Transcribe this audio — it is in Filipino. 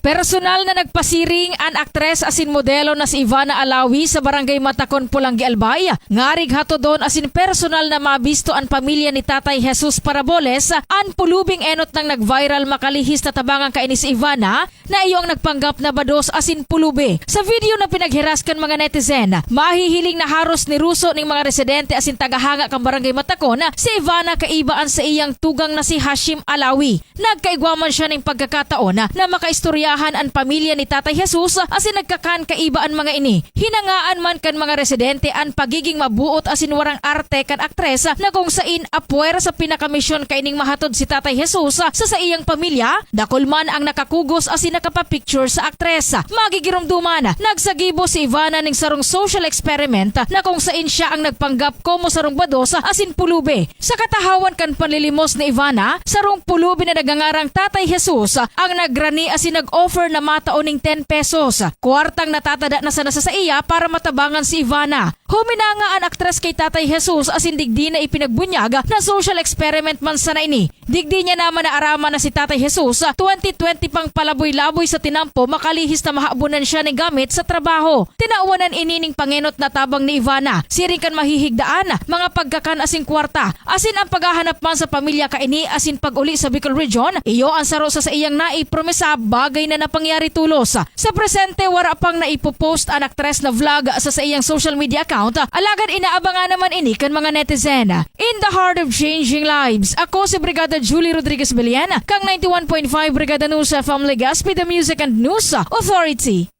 Personal na nagpasiring ang aktres asin modelo na si Ivana Alawi sa barangay Matakon, Pulangi, Albay. Ngarig hatodon asin personal na mabisto ang pamilya ni Tatay Jesus Paraboles ang pulubing enot ng nag-viral makalihis na tabangang kaini si Ivana na iyong nagpanggap na bados asin pulubi. Sa video na pinaghiraskan mga netizen, mahihiling na haros ni Ruso ning mga residente asin tagahanga kang barangay Matakon si Ivana kaibaan sa iyang tugang na si Hashim Alawi. Nagkaigwaman siya ning pagkakataon na makaistorya ang pamilya ni Tatay Jesus asin nagkakan kaibaan mga ini. Hinangaan man kan mga residente ang pagiging mabuot asin warang arte kan aktres na kung sain apuwer sa pinakamisyon kaining mahatod si Tatay Jesus sa iyang pamilya, dakol man ang nakakugos asin nakapapicture sa aktres. Magigirumduman, nagsagibo si Ivana ning sarong social experiment na kung sain siya ang nagpanggap komo sarong bados asin pulubi. Sa katahawan kan panlilimos ni Ivana, sarong pulubi na nagangarang Tatay Jesus ang nagrani asin nag-offer na matauning 10 pesos. Kwartang natatada na sana sa iya para matabangan si Ivana. Huminanga ang aktres kay Tatay Jesus asin digdi na ipinagbunyag na social experiment man sana ini. Digdi niya naman na arama na si Tatay Jesus 2020 pang palaboy-laboy sa tinampo makalihis na mahabunan siya ni gamit sa trabaho. Tinauwanan inining pangenot na tabang ni Ivana. Siring kan mahihigdaan mga pagkakan asin kwarta. Asin ang paghahanap man sa pamilya kaini asin pag-uli sa Bicol Region. Iyo ang saro sa iyang naipromesa bagay na napangyari tulos. Sa presente wara pang naipopost ang aktres na vlog sa iyang social media account. Alagad inaabangan naman ini kan mga netizen. In the heart of changing lives, ako si Brigada Julie Rodriguez Belian, kang 91.5 Brigada News FM Legazpi, the Music and News Authority.